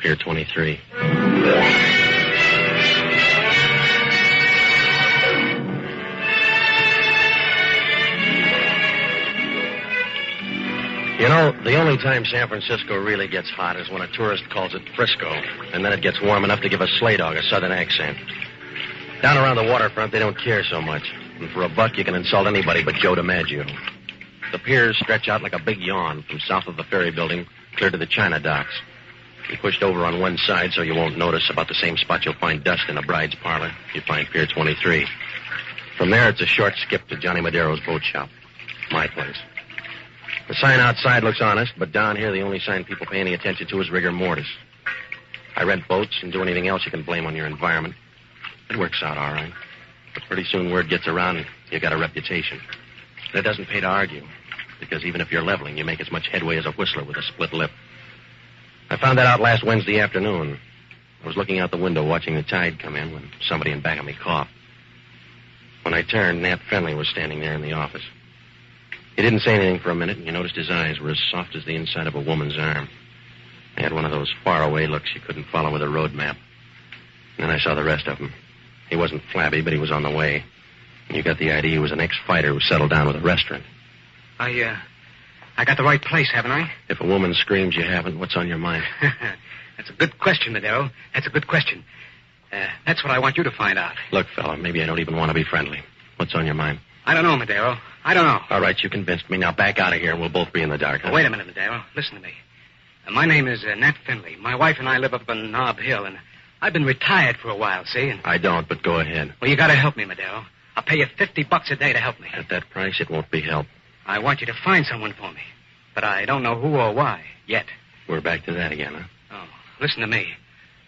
Pier 23. You know, the only time San Francisco really gets hot is when a tourist calls it Frisco, and then it gets warm enough to give a sleigh dog a southern accent. Down around the waterfront, they don't care so much. And for $1, you can insult anybody but Joe DiMaggio. The piers stretch out like a big yawn from south of the ferry building clear to the China docks. You pushed over on one side so you won't notice. About the same spot you'll find dust in a bride's parlor. You find Pier 23. From there, it's a short skip to Johnny Madero's boat shop. My place. The sign outside looks honest, but down here the only sign people pay any attention to is rigor mortis. I rent boats and do anything else you can blame on your environment. It works out all right. But pretty soon word gets around you got a reputation. And it doesn't pay to argue, because even if you're leveling, you make as much headway as a whistler with a split lip. I found that out last Wednesday afternoon. I was looking out the window watching the tide come in when somebody in back of me coughed. When I turned, Nat Fenley was standing there in the office. He didn't say anything for a minute, and you noticed his eyes were as soft as the inside of a woman's arm. He had one of those faraway looks you couldn't follow with a road map. And then I saw the rest of him. He wasn't flabby, but he was on the way. And you got the idea he was an ex-fighter who settled down with a restaurant. I got the right place, haven't I? If a woman screams you haven't, what's on your mind? That's a good question, Madero. That's a good question. That's what I want you to find out. Look, fella, maybe I don't even want to be friendly. What's on your mind? I don't know, Madero. I don't know. All right, you convinced me. Now back out of here and we'll both be in the dark. Huh? Wait a minute, Madero. Listen to me. My name is Nat Fenley. My wife and I live up on Nob Hill, and I've been retired for a while, see? And... I don't, but go ahead. Well, you got to help me, Madero. I'll pay you $50 a day to help me. At that price, it won't be help. I want you to find someone for me, but I don't know who or why yet. We're back to that again, huh? Oh, listen to me.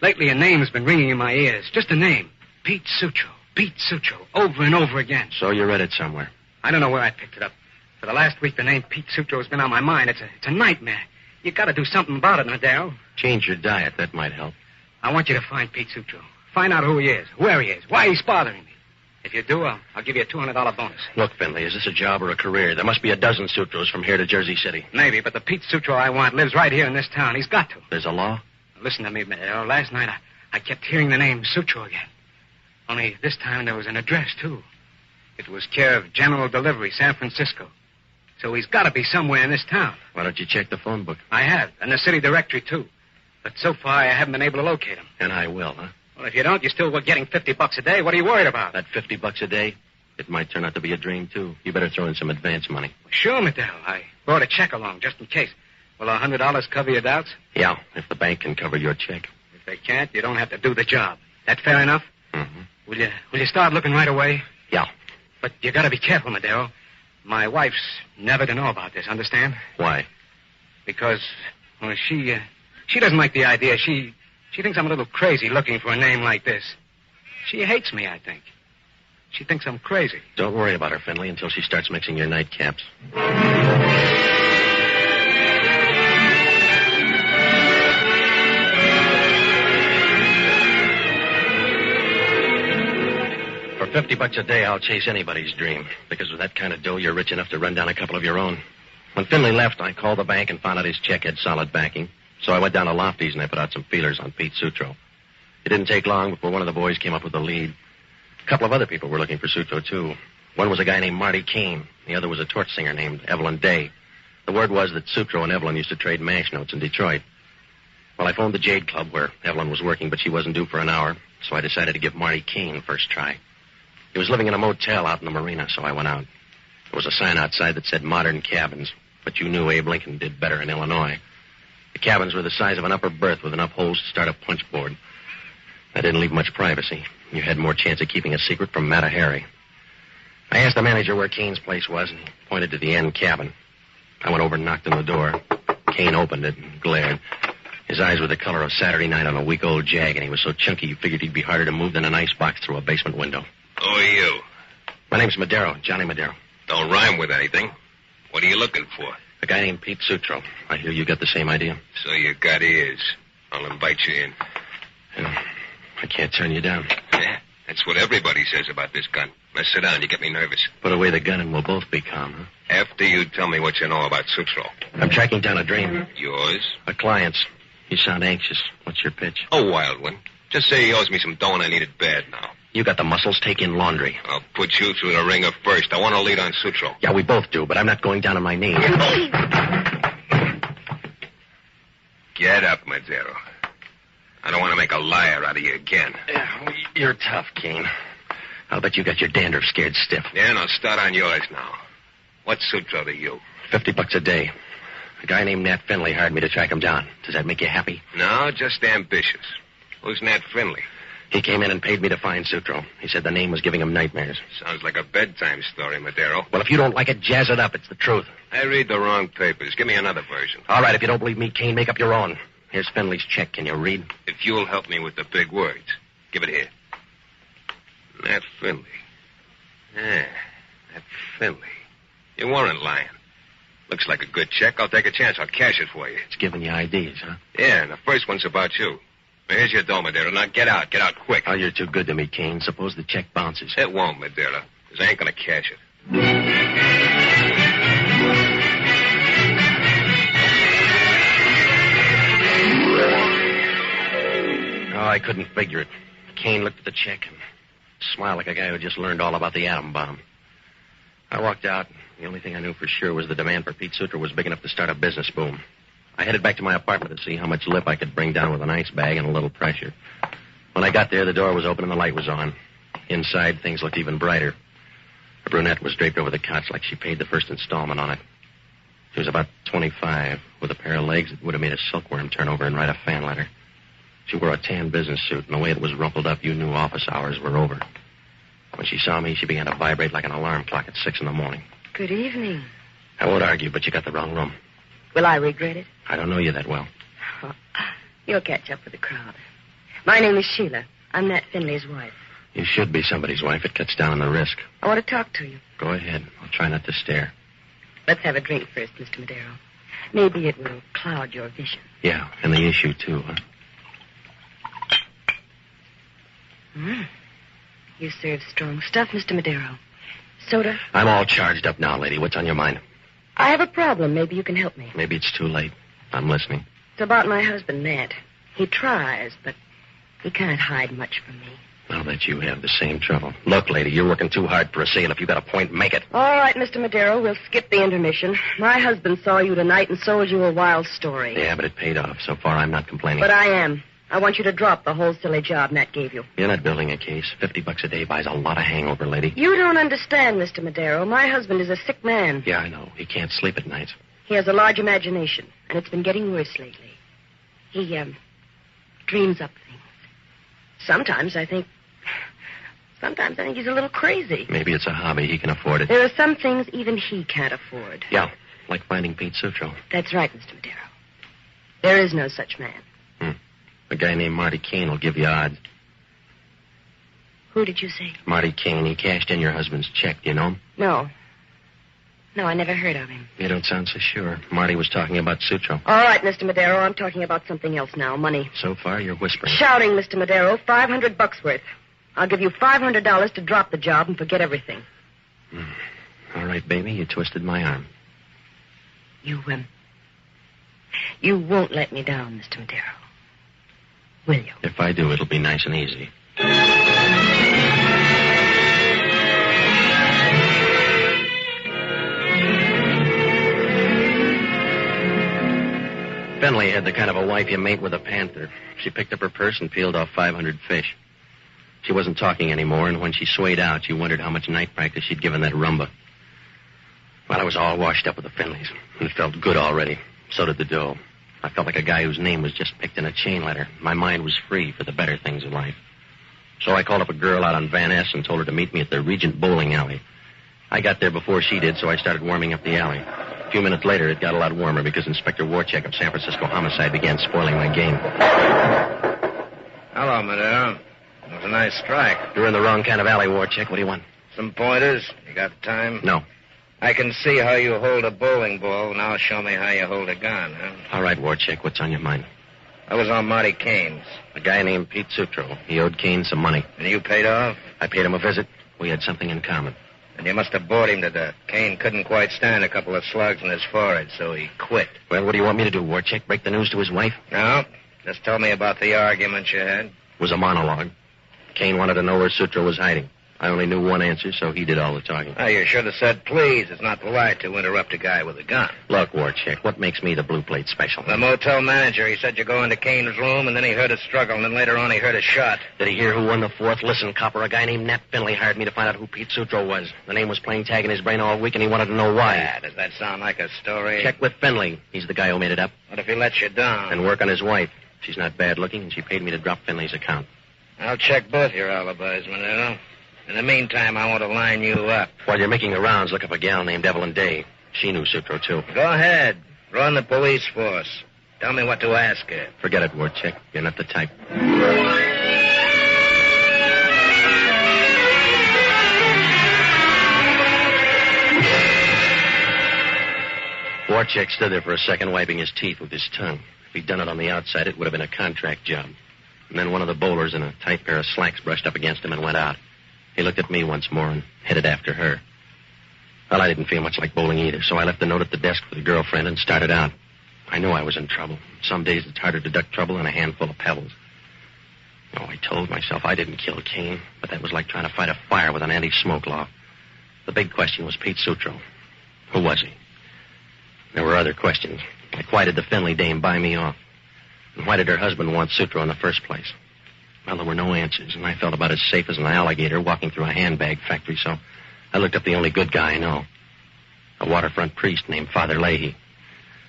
Lately, a name's been ringing in my ears. Just a name. Pete Sutro. Pete Sutro. Over and over again. So you read it somewhere? I don't know where I picked it up. For the last week, the name Pete Sutro has been on my mind. It's a nightmare. You got to do something about it, Madero. Change your diet. That might help. I want you to find Pete Sutro. Find out who he is, where he is, why he's bothering me. If you do, I'll give you a $200 bonus. Look, Finley, is this a job or a career? There must be a dozen Sutros from here to Jersey City. Maybe, but the Pete Sutro I want lives right here in this town. He's got to. There's a law? Listen to me, Madero. Last night, I kept hearing the name Sutro again. Only this time there was an address, too. It was care of General Delivery, San Francisco. So he's got to be somewhere in this town. Why don't you check the phone book? I have, and the city directory, too. But so far, I haven't been able to locate him. And I will, huh? Well, if you don't, you're still getting $50 a day. What are you worried about? That $50 a day? It might turn out to be a dream, too. You better throw in some advance money. Sure, Madero. I brought a check along, just in case. Will $100 cover your doubts? Yeah, if the bank can cover your check. If they can't, you don't have to do the job. That fair enough? Mm-hmm. Will you start looking right away? Yeah. But you got to be careful, Madero. My wife's never to know about this, understand? Why? Because, well, she doesn't like the idea. She thinks I'm a little crazy looking for a name like this. She hates me, I think. She thinks I'm crazy. Don't worry about her, Finley, until she starts mixing your nightcaps. For $50 a day, I'll chase anybody's dream. Because with that kind of dough, you're rich enough to run down a couple of your own. When Finley left, I called the bank and found out his check had solid backing. So I went down to Lofty's and I put out some feelers on Pete Sutro. It didn't take long before one of the boys came up with a lead. A couple of other people were looking for Sutro, too. One was a guy named Marty Kane. The other was a torch singer named Evelyn Day. The word was that Sutro and Evelyn used to trade mash notes in Detroit. Well, I phoned the Jade Club where Evelyn was working, but she wasn't due for an hour, so I decided to give Marty Kane first try. He was living in a motel out in the marina, so I went out. There was a sign outside that said Modern Cabins, but you knew Abe Lincoln did better in Illinois. The cabins were the size of an upper berth with enough holes to start a punch board. That didn't leave much privacy. You had more chance of keeping a secret from Mata Hari. I asked the manager where Kane's place was, and he pointed to the end cabin. I went over and knocked on the door. Kane opened it and glared. His eyes were the color of Saturday night on a week-old jag, and he was so chunky you figured he'd be harder to move than an icebox through a basement window. Who are you? My name's Madero, Johnny Madero. Don't rhyme with anything. What are you looking for? A guy named Pete Sutro. I hear you got the same idea. So you got ears. I'll invite you in. I can't turn you down. Yeah, that's what everybody says about this gun. Now sit down, you get me nervous. Put away the gun and we'll both be calm, huh? After you tell me what you know about Sutro. I'm tracking down a dream. Yours? A client's. You sound anxious. What's your pitch? A wild one. Just say he owes me some dough and I need it bad now. You got the muscles. Take in laundry. I'll put you through the ringer first. I want to lead on Sutro. Yeah, we both do, but I'm not going down on my knees. Get up, Madero. I don't want to make a liar out of you again. Yeah, you're tough, Kane. I'll bet you got your dandruff scared stiff. Yeah, and I'll start on yours now. What's Sutro to you? $50 a day. A guy named Nat Finley hired me to track him down. Does that make you happy? No, just ambitious. Who's Nat Finley? He came in and paid me to find Sutro. He said the name was giving him nightmares. Sounds like a bedtime story, Madero. Well, if you don't like it, jazz it up. It's the truth. I read the wrong papers. Give me another version. All right, if you don't believe me, Kane, make up your own. Here's Finley's check. Can you read? If you'll help me with the big words. Give it here. Nat Finley. Yeah, Nat Finley. You weren't lying. Looks like a good check. I'll take a chance. I'll cash it for you. It's giving you ideas, huh? Yeah, and the first one's about you. Now, here's your dough, Madero. Now, get out. Get out quick. Oh, you're too good to me, Kane. Suppose the check bounces. It won't, Madero, because I ain't going to cash it. Oh, I couldn't figure it. Kane looked at the check and smiled like a guy who just learned all about the atom bomb. I walked out. The only thing I knew for sure was the demand for Pete Sutro was big enough to start a business boom. I headed back to my apartment to see how much lip I could bring down with an ice bag and a little pressure. When I got there, the door was open and the light was on. Inside, things looked even brighter. A brunette was draped over the couch like she paid the first installment on it. She was about 25, with a pair of legs that would have made a silkworm turn over and write a fan letter. She wore a tan business suit, and the way it was rumpled up, you knew office hours were over. When she saw me, she began to vibrate like an alarm clock at 6 a.m. Good evening. I won't argue, but you got the wrong room. Will I regret it? I don't know you that well. Oh, you'll catch up with the crowd. My name is Sheila. I'm Nat Finley's wife. You should be somebody's wife. It cuts down on the risk. I want to talk to you. Go ahead. I'll try not to stare. Let's have a drink first, Mr. Madero. Maybe it will cloud your vision. Yeah, and the issue, too, huh? You serve strong stuff, Mr. Madero. Soda? I'm all charged up now, lady. What's on your mind? I have a problem. Maybe you can help me. Maybe it's too late. I'm listening. It's about my husband, Nat. He tries, but he can't hide much from me. I'll bet you have the same trouble. Look, lady, you're working too hard for a sale. If you got a point, make it. All right, Mr. Madero, we'll skip the intermission. My husband saw you tonight and sold you a wild story. Yeah, but it paid off. So far, I'm not complaining. But I am. I want you to drop the whole silly job Nat gave you. You're not building a case. $50 a day buys a lot of hangover, lady. You don't understand, Mr. Madero. My husband is a sick man. Yeah, I know. He can't sleep at night. He has a large imagination, and it's been getting worse lately. He, dreams up things. Sometimes I think he's a little crazy. Maybe it's a hobby. He can afford it. There are some things even he can't afford. Yeah, like finding Pete Sutro. That's right, Mr. Madero. There is no such man. A guy named Marty Kane will give you odds. Who did you say? Marty Kane. He cashed in your husband's check. Do you know him? No. No, I never heard of him. You don't sound so sure. Marty was talking about Sutro. All right, Mr. Madero, I'm talking about something else now, money. So far, you're whispering. Shouting, Mr. Madero, $500 worth. I'll give you $500 to drop the job and forget everything. All right, baby, you twisted my arm. You won't let me down, Mr. Madero. Will you? If I do, it'll be nice and easy. Finley had the kind of a wife you mate with a panther. She picked up her purse and peeled off 500 fish. She wasn't talking anymore, and when she swayed out, you wondered how much night practice she'd given that rumba. Well, I was all washed up with the Finleys, and it felt good already. So did the dough. I felt like a guy whose name was just picked in a chain letter. My mind was free for the better things of life. So I called up a girl out on Van Ness and told her to meet me at the Regent Bowling Alley. I got there before she did, so I started warming up the alley. A few minutes later, it got a lot warmer because Inspector Warcheck of San Francisco Homicide began spoiling my game. Hello, Madero. It was a nice strike. You're in the wrong kind of alley, Warcheck. What do you want? Some pointers? You got time? No. I can see how you hold a bowling ball. Now show me how you hold a gun, huh? All right, Warcheck. What's on your mind? I was on Marty Kane's. A guy named Pete Sutro. He owed Kane some money. And you paid off? I paid him a visit. We had something in common. And you must have bored him to death. Kane couldn't quite stand a couple of slugs in his forehead, so he quit. Well, what do you want me to do, Warchick? Break the news to his wife? No, just tell me about the argument you had. It was a monologue. Kane wanted to know where Sutro was hiding. I only knew one answer, so he did all the talking. Oh, you should have said please. It's not polite to interrupt a guy with a gun. Look, Warchick, what makes me the blue plate special? The motel manager, he said you go into Kane's room, and then he heard a struggle, and then later on he heard a shot. Did he hear who won the fourth? Listen, copper, a guy named Nat Finley hired me to find out who Pete Sutro was. The name was playing tag in his brain all week, and he wanted to know why. Yeah, does that sound like a story? Check with Finley. He's the guy who made it up. What if he lets you down? And work on his wife. She's not bad looking, and she paid me to drop Finley's account. I'll check both your alibis, Madero. In the meantime, I want to line you up. While you're making the rounds, look up a gal named Evelyn Day. She knew Sutro, too. Go ahead. Run the police force. Tell me what to ask her. Forget it, Warchick. You're not the type. Warchick stood there for a second, wiping his teeth with his tongue. If he'd done it on the outside, it would have been a contract job. And then one of the bowlers in a tight pair of slacks brushed up against him and went out. He looked at me once more and headed after her. Well, I didn't feel much like bowling either, so I left the note at the desk for the girlfriend and started out. I knew I was in trouble. Some days it's harder to duck trouble than a handful of pebbles. Oh, I told myself I didn't kill Kane, but that was like trying to fight a fire with an anti-smoke law. The big question was Pete Sutro. Who was he? There were other questions, like why did the Finley dame buy me off? And why did her husband want Sutro in the first place? Well, there were no answers, and I felt about as safe as an alligator walking through a handbag factory, so I looked up the only good guy I know, a waterfront priest named Father Leahy.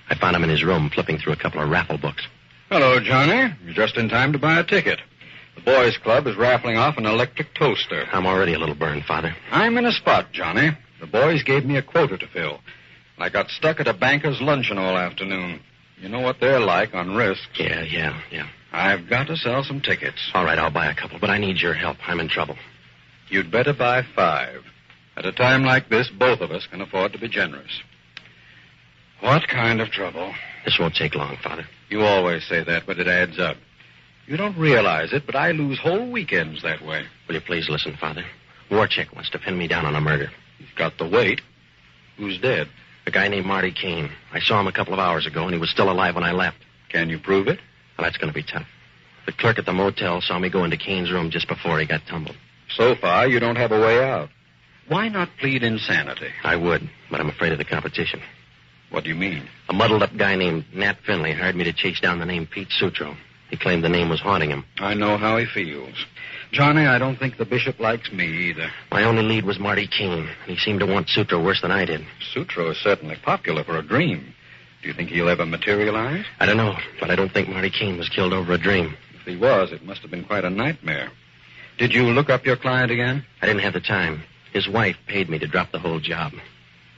I found him in his room, flipping through a couple of raffle books. Hello, Johnny. You're just in time to buy a ticket. The boys' club is raffling off an electric toaster. I'm already a little burned, Father. I'm in a spot, Johnny. The boys gave me a quota to fill. I got stuck at a banker's luncheon all afternoon. You know what they're like on risks. Yeah. I've got to sell some tickets. All right, I'll buy a couple, but I need your help. I'm in trouble. You'd better buy 5. At a time like this, both of us can afford to be generous. What kind of trouble? This won't take long, Father. You always say that, but it adds up. You don't realize it, but I lose whole weekends that way. Will you please listen, Father? Warchick wants to pin me down on a murder. He's got the weight. Who's dead? A guy named Marty Kane. I saw him a couple of hours ago, and he was still alive when I left. Can you prove it? Well, that's going to be tough. The clerk at the motel saw me go into Kane's room just before he got tumbled. So far, you don't have a way out. Why not plead insanity? I would, but I'm afraid of the competition. What do you mean? A muddled-up guy named Nat Finley hired me to chase down the name Pete Sutro. He claimed the name was haunting him. I know how he feels. Johnny, I don't think the bishop likes me either. My only lead was Marty Kane, and he seemed to want Sutro worse than I did. Sutro is certainly popular for a dream. Do you think he'll ever materialize? I don't know, but I don't think Marty Kane was killed over a dream. If he was, it must have been quite a nightmare. Did you look up your client again? I didn't have the time. His wife paid me to drop the whole job.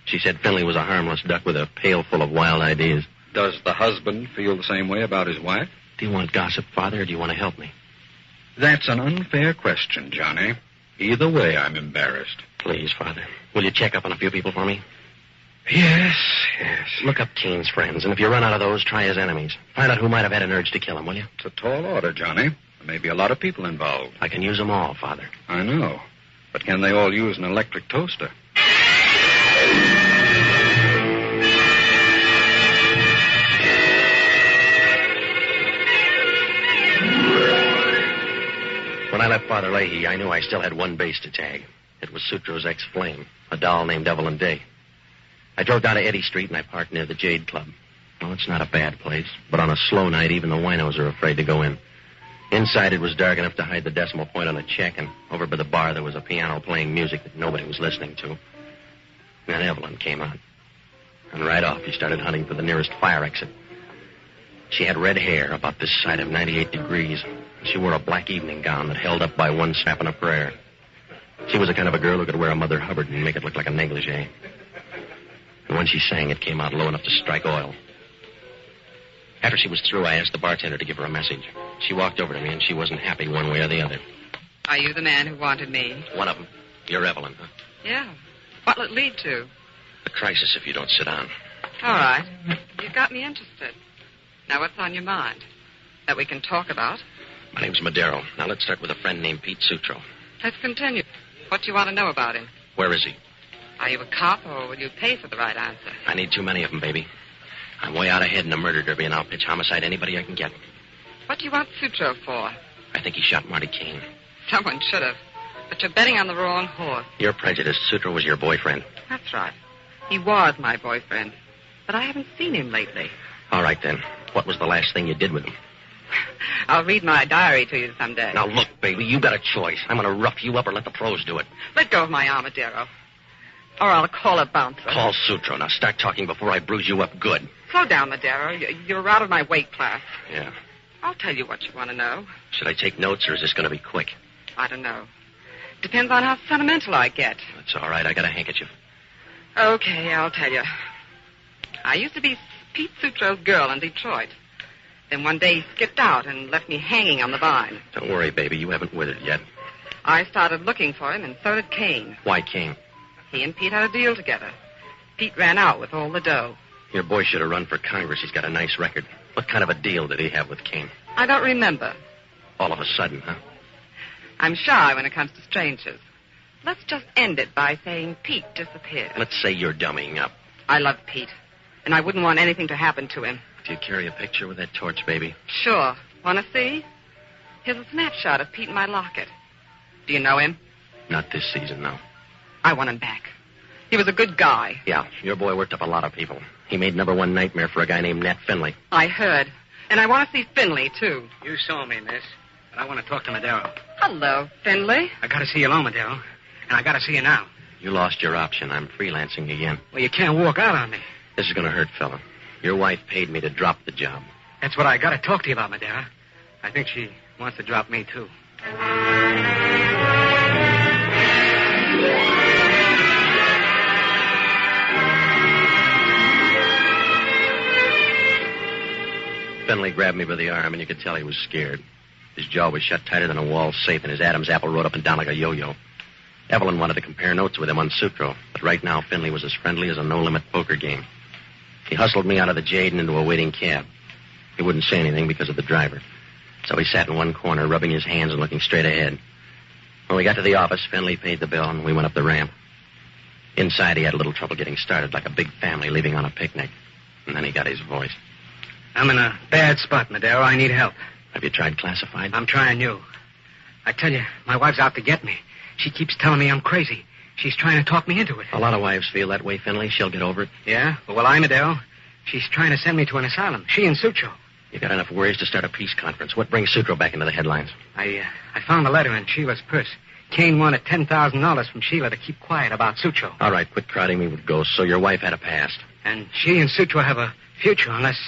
She said Finley was a harmless duck with a pail full of wild ideas. Does the husband feel the same way about his wife? Do you want gossip, Father, or do you want to help me? That's an unfair question, Johnny. Either way, I'm embarrassed. Please, Father. Will you check up on a few people for me? Yes. Look up Kane's friends, and if you run out of those, try his enemies. Find out who might have had an urge to kill him, will you? It's a tall order, Johnny. There may be a lot of people involved. I can use them all, Father. I know. But can they all use an electric toaster? When I left Father Leahy, I knew I still had one base to tag. It was Sutro's ex-flame, a doll named Evelyn Day. I drove down to Eddy Street, and I parked near the Jade Club. Well, it's not a bad place, but on a slow night, even the winos are afraid to go in. Inside, it was dark enough to hide the decimal point on the check, and over by the bar, there was a piano playing music that nobody was listening to. And then Evelyn came out. And right off, he started hunting for the nearest fire exit. She had red hair about this side of 98 degrees. She wore a black evening gown that held up by one strap and a prayer. She was the kind of a girl who could wear a Mother Hubbard and make it look like a negligee. And when she sang, it came out low enough to strike oil. After she was through, I asked the bartender to give her a message. She walked over to me, and she wasn't happy one way or the other. Are you the man who wanted me? One of them. You're Evelyn, huh? Yeah. What'll it lead to? A crisis if you don't sit down. All right. You've got me interested. Now, what's on your mind? That we can talk about? My name's Madero. Now, let's start with a friend named Pete Sutro. Let's continue. What do you want to know about him? Where is he? Are you a cop, or will you pay for the right answer? I need too many of them, baby. I'm way out ahead in a murder derby, and I'll pitch homicide anybody I can get. What do you want Sutro for? I think he shot Marty Kane. Someone should have. But you're betting on the wrong horse. You're prejudiced. Sutro was your boyfriend. That's right. He was my boyfriend. But I haven't seen him lately. All right, then. What was the last thing you did with him? I'll read my diary to you someday. Now, look, baby, you got a choice. I'm going to rough you up or let the pros do it. Let go of my arm, Madero. Or I'll call a bouncer. Call Sutro. Now, start talking before I bruise you up good. Slow down, Madero. You're out of my weight class. Yeah. I'll tell you what you want to know. Should I take notes, or is this going to be quick? I don't know. Depends on how sentimental I get. That's all right. I got a handkerchief. Okay, I'll tell you. I used to be Pete Sutro's girl in Detroit. Then one day he skipped out and left me hanging on the vine. Don't worry, baby. You haven't withered yet. I started looking for him, and so did Kane. Why Kane? He and Pete had a deal together. Pete ran out with all the dough. Your boy should have run for Congress. He's got a nice record. What kind of a deal did he have with Kane? I don't remember. All of a sudden, huh? I'm shy when it comes to strangers. Let's just end it by saying Pete disappeared. Let's say you're dummying up. I love Pete, and I wouldn't want anything to happen to him. Do you carry a picture with that torch, baby? Sure. Want to see? Here's a snapshot of Pete in my locket. Do you know him? Not this season, no. I want him back. He was a good guy. Yeah, your boy worked up a lot of people. He made #1 nightmare for a guy named Nat Finley. I heard. And I want to see Finley, too. You saw me, miss. But I want to talk to Madero. Hello, Finley. I got to see you alone, Madero. And I got to see you now. You lost your option. I'm freelancing again. Well, you can't walk out on me. This is going to hurt, fella. Your wife paid me to drop the job. That's what I got to talk to you about, Madero. I think she wants to drop me, too. Finley grabbed me by the arm, and you could tell he was scared. His jaw was shut tighter than a wall safe, and his Adam's apple rode up and down like a yo-yo. Evelyn wanted to compare notes with him on Sutro, but right now Finley was as friendly as a no-limit poker game. He hustled me out of the Jade and into a waiting cab. He wouldn't say anything because of the driver, so he sat in one corner, rubbing his hands and looking straight ahead. When we got to the office, Finley paid the bill, and we went up the ramp. Inside, he had a little trouble getting started, like a big family leaving on a picnic. And then he got his voice. I'm in a bad spot, Madero. I need help. Have you tried classified? I'm trying you. I tell you, my wife's out to get me. She keeps telling me I'm crazy. She's trying to talk me into it. A lot of wives feel that way, Finley. She'll get over it. Yeah? Well, I, Madero. She's trying to send me to an asylum. She and Sutro. You got enough worries to start a peace conference. What brings Sutro back into the headlines? I found a letter in Sheila's purse. Kane wanted $10,000 from Sheila to keep quiet about Sutro. All right, quit crowding me with ghosts. So your wife had a past. And she and Sutro have a future unless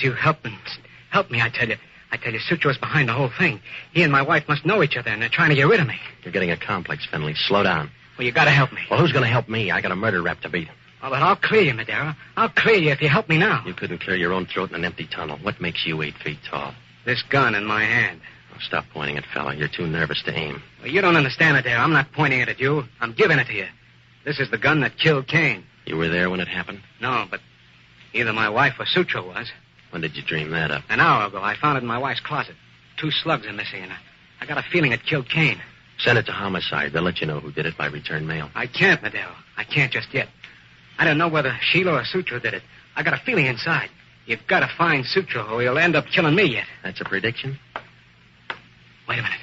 you help me, I tell you. I tell you, Sutro's behind the whole thing. He and my wife must know each other, and they're trying to get rid of me. You're getting a complex, Finley. Slow down. Well, you got to help me. Well, who's going to help me? I got a murder rap to beat. Oh, but I'll clear you, Madero. I'll clear you if you help me now. You couldn't clear your own throat in an empty tunnel. What makes you 8 feet tall? This gun in my hand. Oh, stop pointing it, fella. You're too nervous to aim. Well, you don't understand, Madero. I'm not pointing it at you. I'm giving it to you. This is the gun that killed Kane. You were there when it happened? No, but either my wife or Sutro was. When did you dream that up? An hour ago. I found it in my wife's closet. 2 slugs are missing, and I got a feeling it killed Kane. Send it to homicide. They'll let you know who did it by return mail. I can't, Madero. I can't just yet. I don't know whether Sheila or Sutro did it. I got a feeling inside. You've got to find Sutro, or he'll end up killing me yet. That's a prediction? Wait a minute.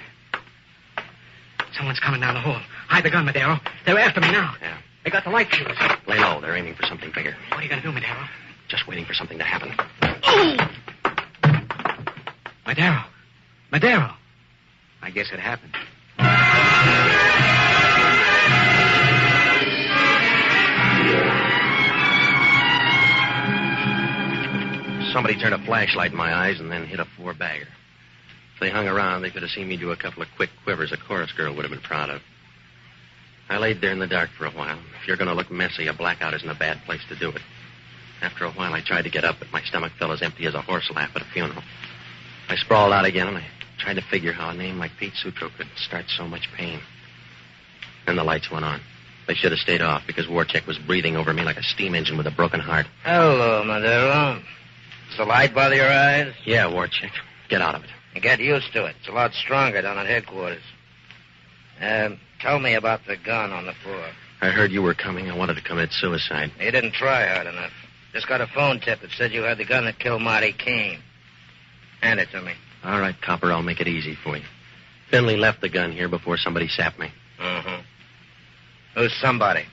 Someone's coming down the hall. Hide the gun, Madero. They're after me now. Yeah. They got the light fuse. Lay low. They're aiming for something bigger. What are you going to do, Madero? Just waiting for something to happen. Madero. Madero. I guess it happened. Somebody turned a flashlight in my eyes and then hit a 4-bagger. If they hung around, they could have seen me do a couple of quick quivers a chorus girl would have been proud of. I laid there in the dark for a while. If you're going to look messy, a blackout isn't a bad place to do it. After a while, I tried to get up, but my stomach felt as empty as a horse laugh at a funeral. I sprawled out again, and I tried to figure how a name like Pete Sutro could start so much pain. Then the lights went on. They should have stayed off because Warcheck was breathing over me like a steam engine with a broken heart. Hello, Madero. Does the light bother your eyes? Yeah, Warcheck. Get out of it. Get used to it. It's a lot stronger down at headquarters. Tell me about the gun on the floor. I heard you were coming. I wanted to commit suicide. You didn't try hard enough. Just got a phone tip that said you had the gun that killed Marty Kane. Hand it to me. All right, Copper, I'll make it easy for you. Finley left the gun here before somebody sapped me. Mm-hmm. Who's somebody?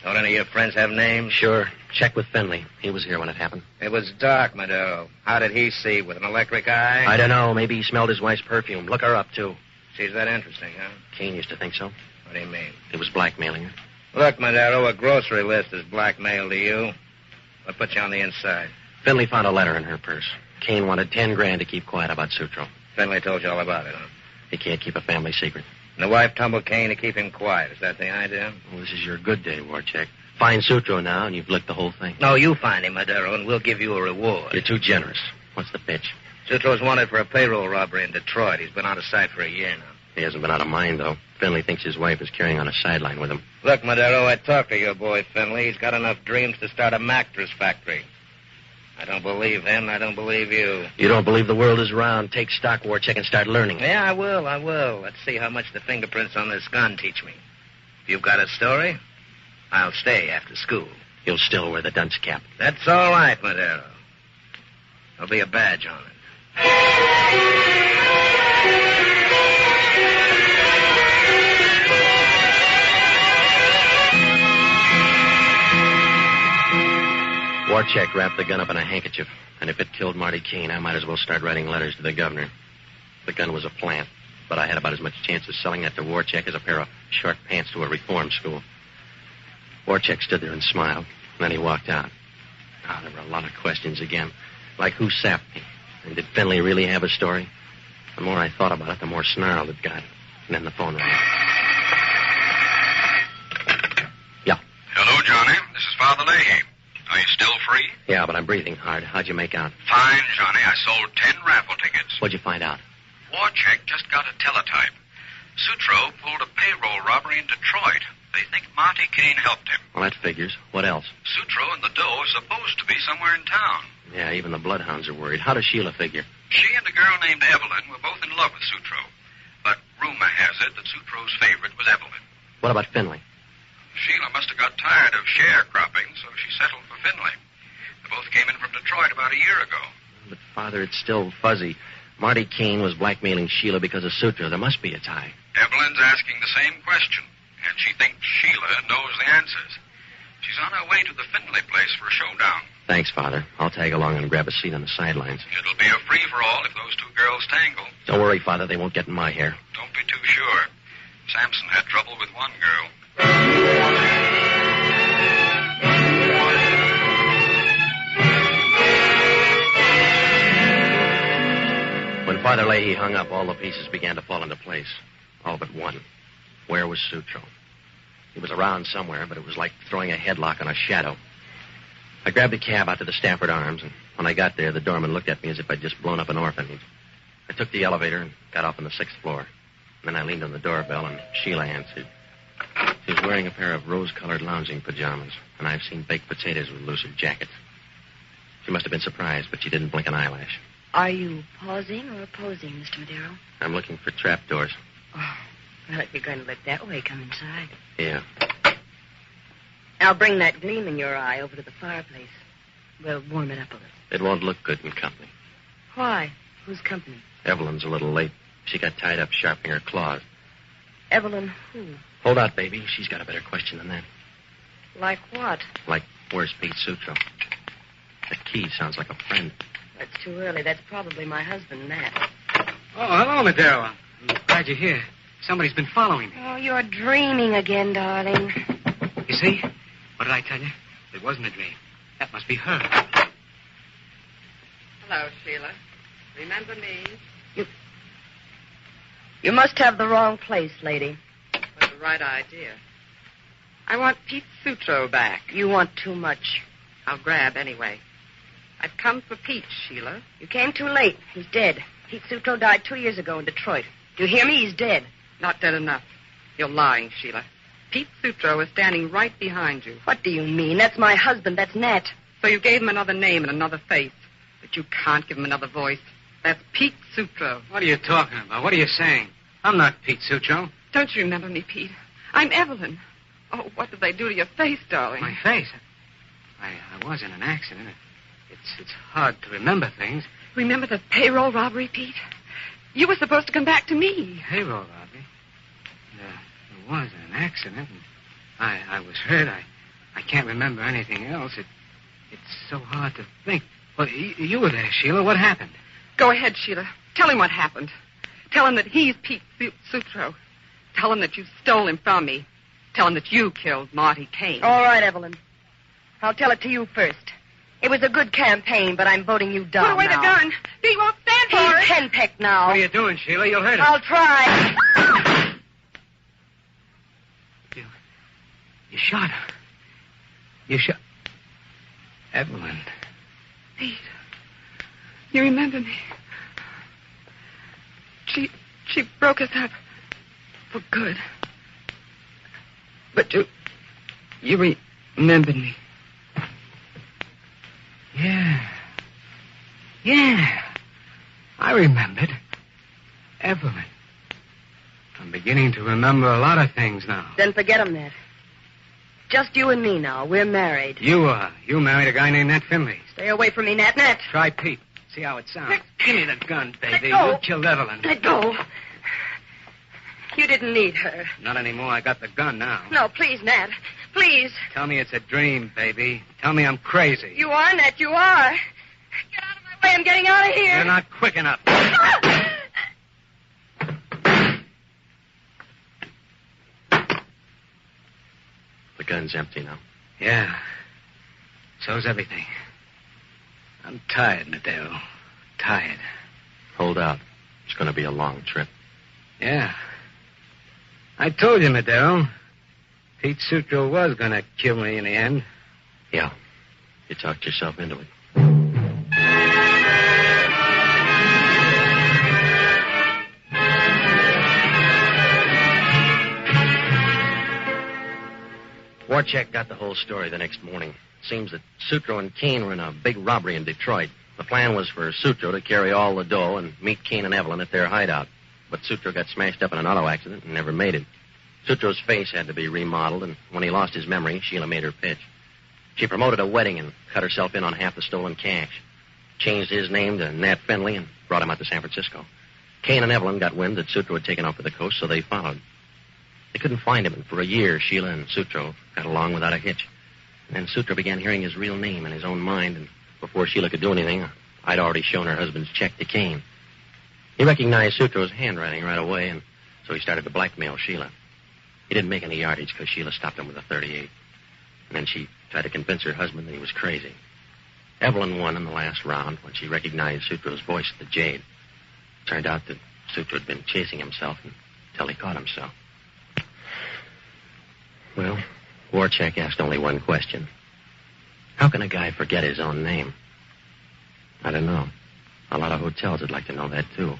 Don't any of your friends have names? Sure. Check with Finley. He was here when it happened. It was dark, Madero. How did he see? With an electric eye? I don't know. Maybe he smelled his wife's perfume. Look her up, too. She's that interesting, huh? Kane used to think so. What do you mean? He was blackmailing her. Look, Madero, a grocery list is blackmail to you. What put you on the inside? Finley found a letter in her purse. Kane wanted 10 grand to keep quiet about Sutro. Finley told you all about it, huh? He can't keep a family secret. And the wife tumbled Kane to keep him quiet. Is that the idea? Well, this is your good day, Warcheck. Find Sutro now, and you've licked the whole thing. No, you find him, Madero, and we'll give you a reward. You're too generous. What's the pitch? Sutro's wanted for a payroll robbery in Detroit. He's been out of sight for a year now. He hasn't been out of mind, though. Finley thinks his wife is carrying on a sideline with him. Look, Madero, I talked to your boy Finley. He's got enough dreams to start a mattress factory. I don't believe him. I don't believe you. You don't believe the world is round. Take stock, Warcheck, and start learning. Yeah, I will. Let's see how much the fingerprints on this gun teach me. If you've got a story, I'll stay after school. You'll still wear the dunce cap. That's all right, Madero. There'll be a badge on it. Warcheck wrapped the gun up in a handkerchief, and if it killed Marty Kane, I might as well start writing letters to the governor. The gun was a plant, but I had about as much chance of selling that to Warcheck as a pair of short pants to a reform school. Warcheck stood there and smiled, and then he walked out. Oh, there were a lot of questions again, like who sapped me, and did Finley really have a story? The more I thought about it, the more snarled it got. And then the phone rang. Yeah. Hello, Johnny. This is Father Leahy. Are you still free? Yeah, but I'm breathing hard. How'd you make out? Fine, Johnny. I sold 10 raffle tickets. What'd you find out? Warcheck just got a teletype. Sutro pulled a payroll robbery in Detroit. They think Marty Kane helped him. Well, that figures. What else? Sutro and the dough are supposed to be somewhere in town. Yeah, even the bloodhounds are worried. How does Sheila figure? She and a girl named Evelyn were both in love with Sutro. But rumor has it that Sutro's favorite was Evelyn. What about Finley? Sheila must have got tired of sharecropping, so she settled for Finley. They both came in from Detroit about a year ago. But, Father, it's still fuzzy. Marty Kane was blackmailing Sheila because of Sutro. There must be a tie. Evelyn's asking the same question, and she thinks Sheila knows the answers. She's on her way to the Finley place for a showdown. Thanks, Father. I'll tag along and grab a seat on the sidelines. It'll be a free-for-all if those two girls tangle. Don't worry, Father. They won't get in my hair. Don't be too sure. Samson had trouble with one girl. When Father Leahy hung up, all the pieces began to fall into place. All but one. Where was Sutro? He was around somewhere, but it was like throwing a headlock on a shadow. I grabbed a cab out to the Stafford Arms, and when I got there, the doorman looked at me as if I'd just blown up an orphanage. I took the elevator and got off on the 6th floor. Then I leaned on the doorbell, and Sheila answered. She was wearing a pair of rose-colored lounging pajamas, and I've seen baked potatoes with lucid jackets. She must have been surprised, but she didn't blink an eyelash. Are you pausing or opposing, Mr. Madero? I'm looking for trapdoors. Oh, well, if you're going to look that way, come inside. Yeah. I'll bring that gleam in your eye over to the fireplace. We'll warm it up a little. It won't look good in company. Why? Who's company? Evelyn's a little late. She got tied up sharpening her claws. Evelyn who? Hold out, baby. She's got a better question than that. Like what? Like, where's Pete Sutro? That key sounds like a friend. That's too early. That's probably my husband, Matt. Oh, hello, Madero. I'm glad you're here. Somebody's been following me. Oh, you're dreaming again, darling. You see? What did I tell you? It wasn't a dream. That must be her. Hello, Sheila. Remember me? You must have the wrong place, lady. With the right idea. I want Pete Sutro back. You want too much. I'll grab anyway. I've come for Pete, Sheila. You came too late. He's dead. Pete Sutro died 2 years ago in Detroit. Do you hear me? He's dead. Not dead enough. You're lying, Sheila. Pete Sutro is standing right behind you. What do you mean? That's my husband. That's Nat. So you gave him another name and another face. But you can't give him another voice. That's Pete Sutro. What are you talking about? What are you saying? I'm not Pete Sutro. Don't you remember me, Pete? I'm Evelyn. Oh, what did they do to your face, darling? My face? I was in an accident. It's hard to remember things. Remember the payroll robbery, Pete? You were supposed to come back to me. Payroll robbery? There was an accident, and I was hurt. I can't remember anything else. It's so hard to think. Well, you were there, Sheila. What happened? Go ahead, Sheila. Tell him what happened. Tell him that he's Pete Sutro. Tell him that you stole him from me. Tell him that you killed Marty Kane. All right, Evelyn. I'll tell it to you first. It was a good campaign, but I'm voting you down Put away now. the gun. Pete won't stand for He's it. henpecked now. What are you doing, Sheila? You'll hurt him. I'll try. You shot her. You shot... Evelyn. Pete, you remember me. She broke us up for good. But you remembered me. Yeah. I remembered. Evelyn. I'm beginning to remember a lot of things now. Then forget him, Ned. Just you and me now. We're married. You married a guy named Nat Finley. Stay away from me, Nat. Nat. Try Pete. See how it sounds. Give me the gun, baby. Let go. You killed Evelyn. Let go. You didn't need her. Not anymore. I got the gun now. No, please, Nat. Please. Tell me it's a dream, baby. Tell me I'm crazy. You are, Nat. You are. Get out of my way. I'm getting out of here. You're not quick enough. The gun's empty now. Yeah. So's everything. I'm tired, Madero. Tired. Hold out. It's going to be a long trip. Yeah. I told you, Madero. Pete Sutro was going to kill me in the end. Yeah. You talked yourself into it. Warcheck got the whole story the next morning. Seems that Sutro and Kane were in a big robbery in Detroit. The plan was for Sutro to carry all the dough and meet Kane and Evelyn at their hideout. But Sutro got smashed up in an auto accident and never made it. Sutro's face had to be remodeled, and when he lost his memory, Sheila made her pitch. She promoted a wedding and cut herself in on half the stolen cash. Changed his name to Nat Finley and brought him out to San Francisco. Kane and Evelyn got wind that Sutro had taken off to the coast, so they followed. They couldn't find him, and for a year, Sheila and Sutro got along without a hitch. And then Sutro began hearing his real name in his own mind, and before Sheila could do anything, I'd already shown her husband's check to Kane. He recognized Sutro's handwriting right away, and so he started to blackmail Sheila. He didn't make any yardage because Sheila stopped him with a .38. And then she tried to convince her husband that he was crazy. Evelyn won in the last round when she recognized Sutro's voice at the Jade. Turned out that Sutro had been chasing himself until he caught himself. Well, Warcheck asked only one question. How can a guy forget his own name? I don't know. A lot of hotels would like to know that, too.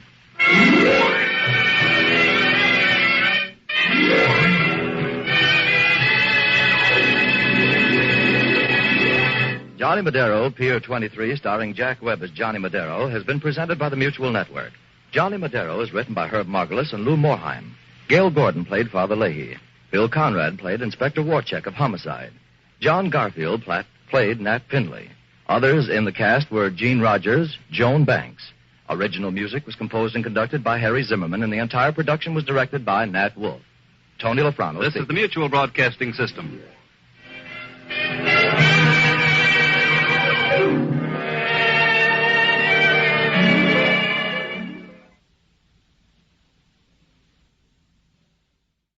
Johnny Madero, Pier 23, starring Jack Webb as Johnny Madero, has been presented by the Mutual Network. Johnny Madero is written by Herb Margolis and Lou Morheim. Gail Gordon played Father Leahy. Bill Conrad played Inspector Warcheck of Homicide. John Garfield played Nat Finley. Others in the cast were Gene Rogers, Joan Banks. Original music was composed and conducted by Harry Zimmerman, and the entire production was directed by Nat Wolff. Tony LaFrano. This is the Mutual Broadcasting System.